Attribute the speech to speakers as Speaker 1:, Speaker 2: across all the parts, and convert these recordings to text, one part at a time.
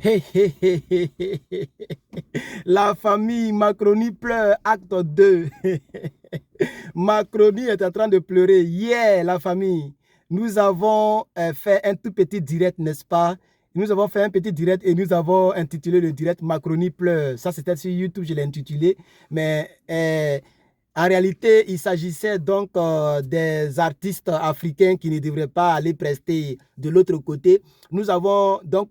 Speaker 1: Hé, hé, hé, hé, hé, hé. La famille Macroni pleure, acte 2. Macroni est en train de pleurer. Yeah, la famille. Nous avons fait un tout petit direct, n'est-ce pas? Nous avons fait un petit direct et nous avons intitulé le direct Macroni pleure. Ça, c'était sur YouTube, je l'ai intitulé. Mais en réalité, il s'agissait donc des artistes africains qui ne devraient pas aller prester de l'autre côté. Nous avons donc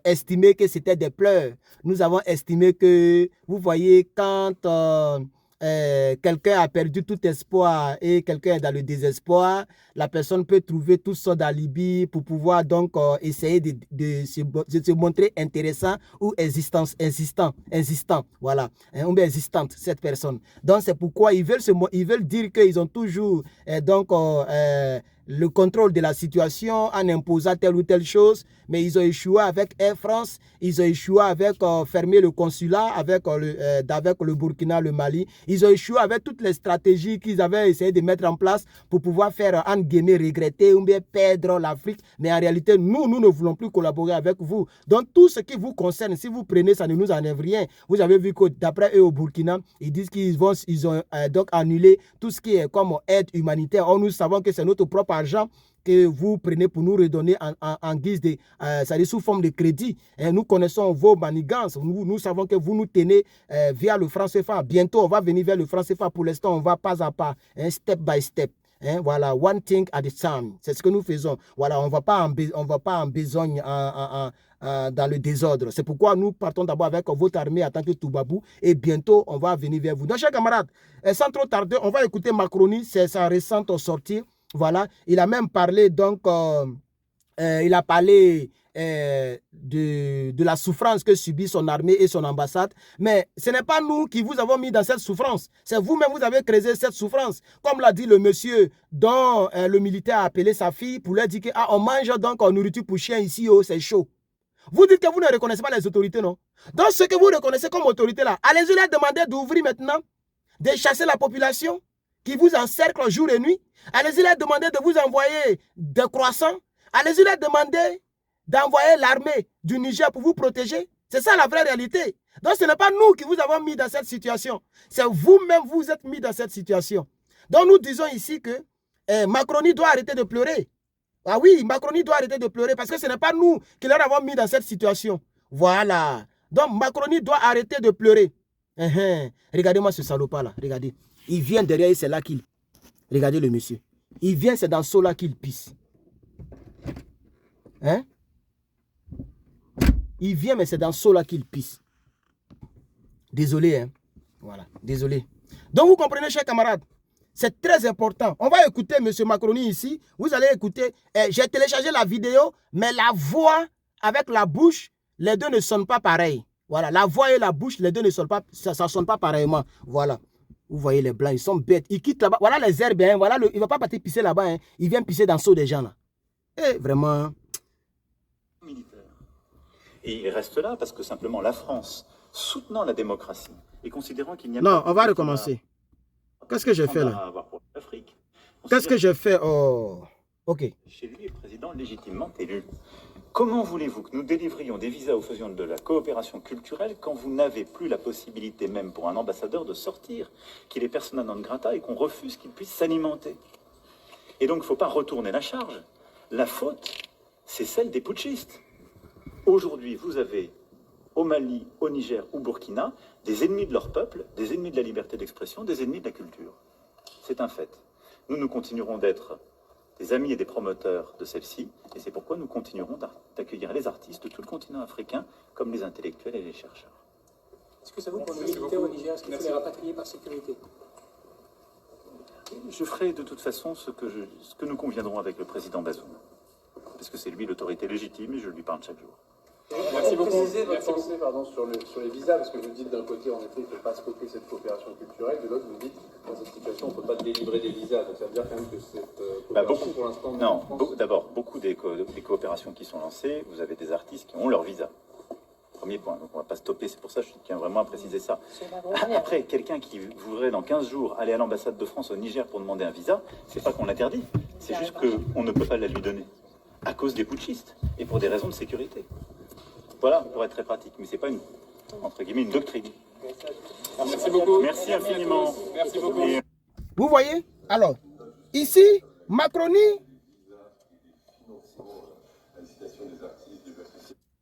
Speaker 1: estimé que c'était des pleurs. Nous avons estimé que, vous voyez, quand quelqu'un a perdu tout espoir et quelqu'un est dans le désespoir, la personne peut trouver toutes sortes d'alibis pour pouvoir donc essayer de se montrer intéressant ou insistant, voilà, hein, ou bien existante, cette personne. Donc c'est pourquoi ils veulent dire qu'ils ont toujours le contrôle de la situation en imposant telle ou telle chose, mais ils ont échoué avec Air France, ils ont échoué avec fermer le consulat avec le Burkina, le Mali, ils ont échoué avec toutes les stratégies qu'ils avaient essayé de mettre en place pour pouvoir faire, en guillemets, regretter ou bien perdre l'Afrique, mais en réalité, nous ne voulons plus collaborer avec vous. Donc tout ce qui vous concerne, si vous prenez, ça ne nous enlève rien. Vous avez vu que d'après eux au Burkina, ils disent ils ont donc annulé tout ce qui est comme aide humanitaire. Or, nous savons que c'est notre propre argent que vous prenez pour nous redonner en guise de, c'est-à-dire sous forme de crédit. Et nous connaissons vos manigances. Nous savons que vous nous tenez via le franc CFA. Bientôt, on va venir vers le franc CFA. Pour l'instant, on va pas à pas, hein, step by step. Hein, voilà, one thing at a time. C'est ce que nous faisons. Voilà, on ne va pas en besogne dans le désordre. C'est pourquoi nous partons d'abord avec votre armée en tant que Toubabou et bientôt, on va venir vers vous. Donc, chers camarades, sans trop tarder, on va écouter Macroni, c'est sa récente sortie. Voilà, il a même parlé donc, il a parlé de la souffrance que subit son armée et son ambassade. Mais ce n'est pas nous qui vous avons mis dans cette souffrance. C'est vous-même, vous avez créé cette souffrance. Comme l'a dit le monsieur dont le militaire a appelé sa fille pour lui dire que on mange donc en nourriture pour chien ici, oh, c'est chaud. Vous dites que vous ne reconnaissez pas les autorités, non? Donc, ce que vous reconnaissez comme autorité là, allez-y leur demander d'ouvrir maintenant, de chasser la population qui vous encercle jour et nuit. Allez-y leur demander de vous envoyer des croissants. Allez-y leur demander d'envoyer l'armée du Niger pour vous protéger. C'est ça la vraie réalité. Donc ce n'est pas nous qui vous avons mis dans cette situation. C'est vous-même vous êtes mis dans cette situation. Donc nous disons ici que Macroni doit arrêter de pleurer. Ah oui, Macroni doit arrêter de pleurer parce que ce n'est pas nous qui leur avons mis dans cette situation. Voilà. Donc Macroni doit arrêter de pleurer. Regardez-moi ce salopard là. Regardez. Il vient derrière et c'est là qu'il... Regardez le monsieur. Il vient, c'est dans ce là qu'il pisse. Hein? Il vient, mais c'est dans ce là qu'il pisse. Désolé, hein? Voilà, désolé. Donc, vous comprenez, chers camarades, c'est très important. On va écouter M. Macroni ici. Vous allez écouter. J'ai téléchargé la vidéo, mais la voix avec la bouche, les deux ne sonnent pas pareil. Voilà, la voix et la bouche, les deux ne sonnent pas, ça ne sonne pas pareillement. Voilà. Vous voyez les blancs, ils sont bêtes. Ils quittent là-bas. Voilà les herbes. Hein. Voilà il ne va pas partir pisser là-bas. Hein. Il vient pisser dans le seau des gens là. Et vraiment.
Speaker 2: Militaire. Et il reste là parce que simplement la France, soutenant la démocratie et considérant qu'il n'y a
Speaker 1: pas... Non,
Speaker 2: pas...
Speaker 1: on va recommencer. Qu'est-ce que j'ai fait là? Qu'est-ce que j'ai fait? Oh, ok.
Speaker 2: Chez lui, le président légitimement élu. Comment voulez-vous que nous délivrions des visas ou faisions de la coopération culturelle quand vous n'avez plus la possibilité même pour un ambassadeur de sortir, qu'il est persona non grata et qu'on refuse qu'il puisse s'alimenter? Et donc il ne faut pas retourner la charge. La faute, c'est celle des putschistes. Aujourd'hui, vous avez au Mali, au Niger, au Burkina, des ennemis de leur peuple, des ennemis de la liberté d'expression, des ennemis de la culture. C'est un fait. Nous continuerons d'être des amis et des promoteurs de celle-ci, et c'est pourquoi nous continuerons d'accueillir les artistes de tout le continent africain, comme les intellectuels et les chercheurs.
Speaker 3: Est-ce que ça vaut pour les militaires au Niger? Est-ce qu'il faut les rapatrier par sécurité?
Speaker 2: Je ferai de toute façon ce que nous conviendrons avec le président Bazoum, parce que c'est lui l'autorité légitime et je lui parle chaque jour.
Speaker 4: Merci beaucoup. Préciser votre pensée sur les visas, parce que vous dites d'un côté, en effet, il ne faut pas stopper cette coopération culturelle, de l'autre, vous dites, dans cette situation, on ne peut pas délivrer des visas. Donc ça veut dire quand même que cette coopération, pour l'instant...
Speaker 2: Non, d'abord, beaucoup des coopérations qui sont lancées, vous avez des artistes qui ont leur visa. Premier point, donc on ne va pas stopper, c'est pour ça que je tiens vraiment à préciser ça. Après, quelqu'un qui voudrait dans 15 jours aller à l'ambassade de France au Niger pour demander un visa, c'est pas qu'on l'interdit, c'est juste qu'on ne peut pas la lui donner, à cause des putschistes, et pour des raisons de sécurité. Voilà, pour être très pratique. Mais ce n'est pas, entre guillemets, une doctrine.
Speaker 4: Merci beaucoup.
Speaker 2: Merci infiniment.
Speaker 4: Merci beaucoup.
Speaker 1: Vous voyez? Alors, ici, Macronie.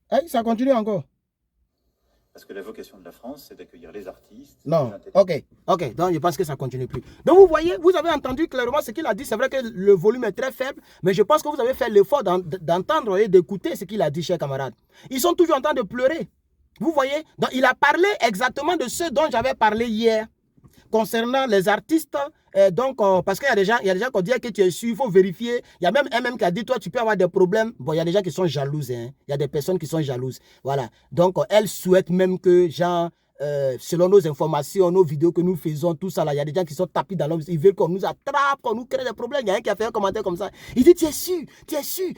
Speaker 1: Hey, ça continue encore.
Speaker 2: Parce que la vocation de la France, c'est d'accueillir les artistes.
Speaker 1: Non, ok, donc je pense que ça ne continue plus. Donc vous voyez, vous avez entendu clairement ce qu'il a dit. C'est vrai que le volume est très faible, mais je pense que vous avez fait l'effort d'entendre et d'écouter ce qu'il a dit, chers camarades. Ils sont toujours en train de pleurer. Vous voyez? Donc il a parlé exactement de ce dont j'avais parlé hier, concernant les artistes. Parce qu'il y a des gens qui ont dit que tu es sûr, il faut vérifier. Il y a même un même qui a dit, toi, tu peux avoir des problèmes. Bon, il y a des gens qui sont jalouses. Hein. Il y a des personnes qui sont jalouses. Voilà. Donc, elles souhaitent même que, genre, selon nos informations, nos vidéos que nous faisons, tout ça, là, il y a des gens qui sont tapis dans l'homme. Ils veulent qu'on nous attrape, qu'on nous crée des problèmes. Il y a un qui a fait un commentaire comme ça. Il dit, tu es sûr,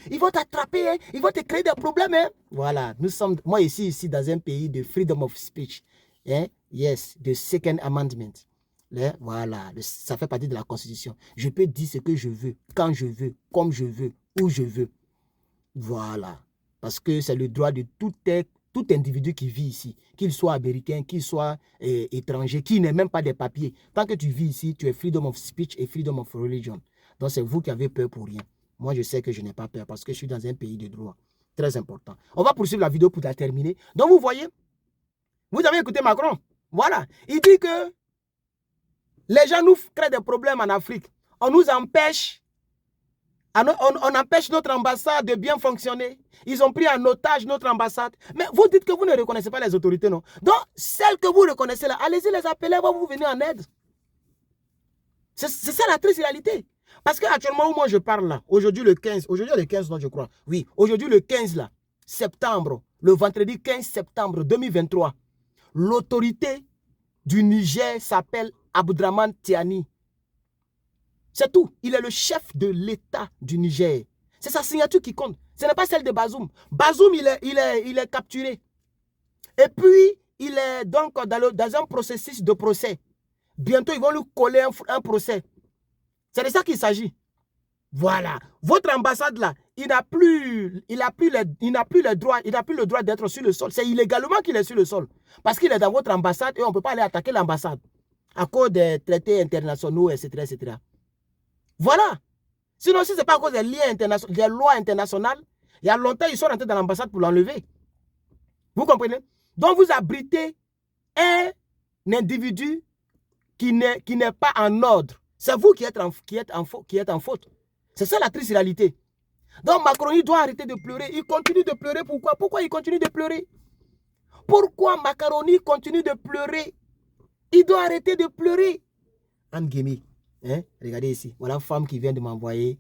Speaker 1: ils vont t'attraper, hein. Ils vont te créer des problèmes. Hein. Voilà. Nous sommes, moi, ici, dans un pays de freedom of speech. Hein. Yes, the Second Amendment. Voilà, ça fait partie de la Constitution. Je peux dire ce que je veux, quand je veux, comme je veux, où je veux. Voilà. Parce que c'est le droit de tout individu qui vit ici, qu'il soit américain, qu'il soit étranger, qui n'est même pas des papiers. Tant que tu vis ici, tu es freedom of speech et freedom of religion. Donc c'est vous qui avez peur pour rien. Moi, je sais que je n'ai pas peur parce que je suis dans un pays de droit. Très important. On va poursuivre la vidéo pour la terminer. Donc vous voyez, vous avez écouté Macron. Voilà. Il dit que les gens nous créent des problèmes en Afrique. On nous empêche, on empêche notre ambassade de bien fonctionner. Ils ont pris en otage notre ambassade. Mais vous dites que vous ne reconnaissez pas les autorités, non? Donc, celles que vous reconnaissez là, allez-y les appeler, vous venir en aide. C'est ça la triste réalité. Parce qu'actuellement, où moi je parle là, aujourd'hui le 15, aujourd'hui le 15, non, je crois. Oui, aujourd'hui le 15 là, septembre, le vendredi 15 septembre 2023, l'autorité du Niger s'appelle Abdraman Tiani. C'est tout. Il est le chef de l'État du Niger. C'est sa signature qui compte. Ce n'est pas celle de Bazoum. Bazoum, il est capturé. Et puis, il est donc dans un processus de procès. Bientôt, ils vont lui coller un procès. C'est de ça qu'il s'agit. Voilà. Votre ambassade là, il n'a plus le droit d'être sur le sol. C'est illégalement qu'il est sur le sol. Parce qu'il est dans votre ambassade et on ne peut pas aller attaquer l'ambassade à cause des traités internationaux, etc., etc. Voilà. Sinon, si ce n'est pas à cause des lois internationales, il y a longtemps, ils sont rentrés dans l'ambassade pour l'enlever. Vous comprenez? Donc, vous abritez un individu qui n'est pas en ordre. C'est vous qui êtes en faute. C'est ça la triste réalité. Donc, Macron, il doit arrêter de pleurer. Il continue de pleurer. Pourquoi? Pourquoi il continue de pleurer? Pourquoi Macaroni continue de pleurer? Il doit arrêter de pleurer. Anne-Guémy, hein? Regardez ici. Voilà une femme qui vient de m'envoyer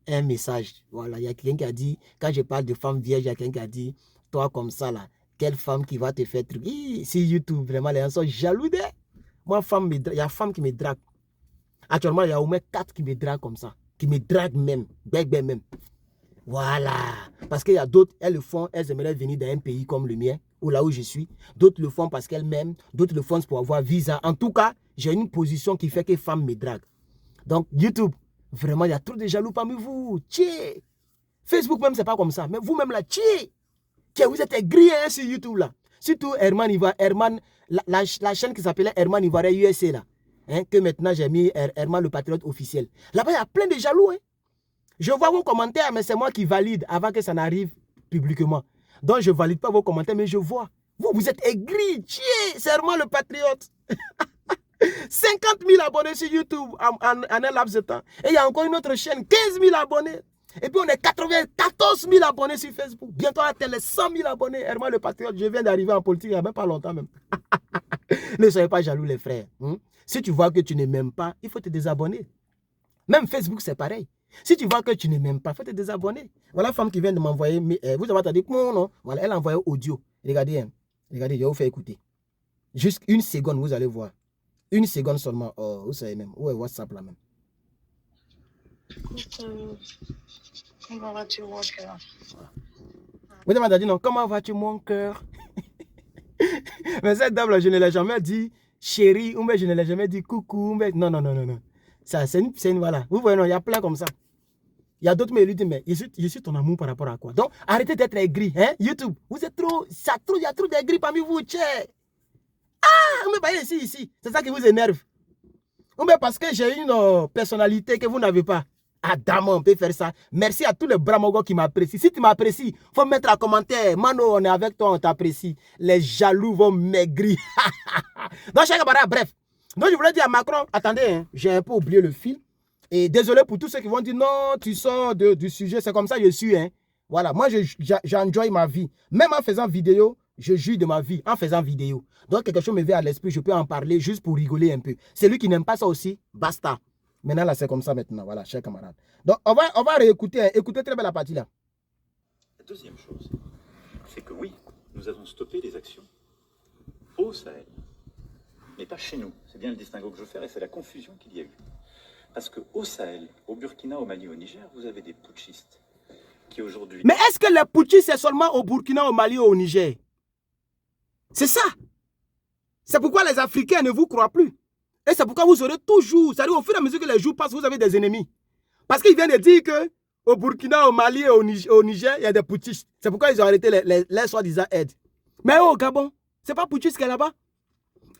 Speaker 1: un message. Voilà, il y a quelqu'un qui a dit, quand je parle de femme vierge, il y a quelqu'un qui a dit, toi comme ça là, quelle femme qui va te faire truc. Si YouTube, vraiment, les gens sont jaloux d'elle. Moi, il y a une femme qui me drague. Actuellement, il y a au moins 4 qui me draguent comme ça. Qui me draguent même. Même. Voilà. Parce qu'il y a d'autres, elles le font, elles aimeraient venir dans un pays comme le mien, ou là où je suis. D'autres le font parce qu'elles m'aiment. D'autres le font pour avoir visa. En tout cas, j'ai une position qui fait que les femmes me draguent. Donc, YouTube, vraiment, il y a trop de jaloux parmi vous. Tchè. Facebook même, c'est pas comme ça. Mais vous-même là, tchè. Vous êtes aigris hein, sur YouTube là. Surtout Herman, la chaîne qui s'appelait Herman Ivoirien USA là. Hein, que maintenant j'ai mis Herman le patriote officiel. Là-bas, il y a plein de jaloux. Hein. Je vois vos commentaires, mais c'est moi qui valide avant que ça n'arrive publiquement. Donc, je ne valide pas vos commentaires, mais je vois. Vous êtes aigris. C'est Herman le patriote. 50 000 abonnés sur YouTube en un laps de temps. Et il y a encore une autre chaîne, 15 000 abonnés. Et puis on est 94 000 abonnés sur Facebook. Bientôt on atteint les 100 000 abonnés. Herman le patriote, je viens d'arriver en politique il n'y a même pas longtemps même. Ne soyez pas jaloux les frères. Si tu vois que tu ne m'aimes pas, il faut te désabonner. Même Facebook c'est pareil. Si tu vois que tu ne m'aimes pas, il faut te désabonner. Voilà la femme qui vient de m'envoyer, vous avez entendu, non. Voilà, elle a envoyé audio. Regardez, regardez, je vais vous faire écouter. Juste une seconde, vous allez voir. Une seconde seulement. Oh, vous savez même. Où est WhatsApp là même?
Speaker 5: Comment vas-tu, mon cœur?
Speaker 1: Vous avez dit non, comment vas-tu, mon cœur? Mais cette dame là, je ne l'ai jamais dit chérie, ou bien je ne l'ai jamais dit coucou. Non. Ça, c'est une, voilà. Vous voyez, non, il y a plein comme ça. Il y a d'autres, mais il lui dit, mais je suis ton amour par rapport à quoi? Donc, arrêtez d'être aigri, hein, YouTube. Vous êtes trop, il y a trop d'aigri parmi vous, tchè. Ah, mais voyez ici. C'est ça qui vous énerve. Mais parce que j'ai une personnalité que vous n'avez pas. Adam, on peut faire ça. Merci à tous les bramogos qui m'apprécient. Si tu m'apprécies, il faut mettre un commentaire. Mano, on est avec toi, on t'apprécie. Les jaloux vont maigrir. Donc, chers camarades, bref. Donc, je voulais dire à Macron, attendez, hein, j'ai un peu oublié le fil. Et désolé pour tous ceux qui vont dire, non, tu sors du sujet, c'est comme ça que je suis. Hein. Voilà, moi, j'enjoy ma vie. Même en faisant vidéo, je jouis de ma vie en faisant vidéo. Donc, quelque chose me vient à l'esprit, je peux en parler juste pour rigoler un peu. Celui qui n'aime pas ça aussi, basta. Maintenant, là, c'est comme ça maintenant. Voilà, chers camarades. Donc, on va réécouter. Hein. Écoutez très bien la partie là.
Speaker 2: La deuxième chose, c'est que oui, nous avons stoppé les actions au Sahel, mais pas chez nous. C'est bien le distinguo que je veux faire et c'est la confusion qu'il y a eu. Parce qu'au Sahel, au Burkina, au Mali, au Niger, vous avez des putschistes qui aujourd'hui...
Speaker 1: Mais est-ce que les putschistes, c'est seulement au Burkina, au Mali ou au Niger? C'est ça. C'est pourquoi les Africains ne vous croient plus. Et c'est pourquoi vous aurez toujours, c'est-à-dire au fur et à mesure que les jours passent, vous avez des ennemis. Parce qu'ils viennent de dire qu'au Burkina, au Mali et au Niger, il y a des putschistes. C'est pourquoi ils ont arrêté les soi-disant aides. Mais au Gabon, ce n'est pas putschiste qui est là-bas.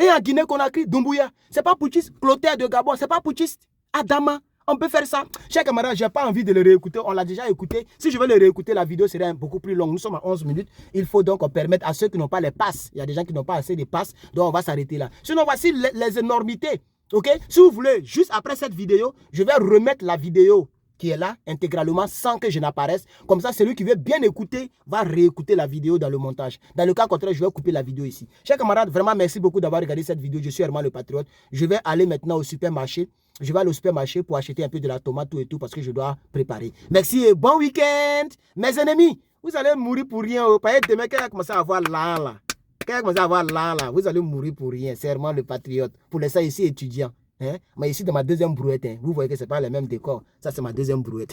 Speaker 1: Et en Guinée-Conakry, Doumbouya, ce n'est pas putschiste. Clotaire de Gabon, ce n'est pas putschiste. Adama, on peut faire ça. Chers camarades, je n'ai pas envie de le réécouter. On l'a déjà écouté. Si je veux le réécouter, la vidéo serait beaucoup plus longue. Nous sommes à 11 minutes. Il faut donc permettre à ceux qui n'ont pas les passes. Il y a des gens qui n'ont pas assez de passes. Donc, on va s'arrêter là. Sinon, voici les énormités. OK? Si vous voulez, juste après cette vidéo, je vais remettre la vidéo qui est là intégralement sans que je n'apparaisse. Comme ça, celui qui veut bien écouter va réécouter la vidéo dans le montage. Dans le cas contraire, je vais couper la vidéo ici. Chers camarades, vraiment merci beaucoup d'avoir regardé cette vidéo. Je suis Herman le Patriote. Je vais aller maintenant au supermarché. Je vais aller au supermarché pour acheter un peu de la tomate et tout parce que je dois préparer. Merci et bon week-end. Mes ennemis, vous allez mourir pour rien. Demain, quand vous commencez à avoir là. Quand vous commencez à avoir là, vous allez mourir pour rien. C'est Herman le Patriote. Pour les ça ici étudiants. Hein? Mais ici, dans ma deuxième brouette, hein, vous voyez que ce n'est pas le même décor. Ça, c'est ma deuxième brouette.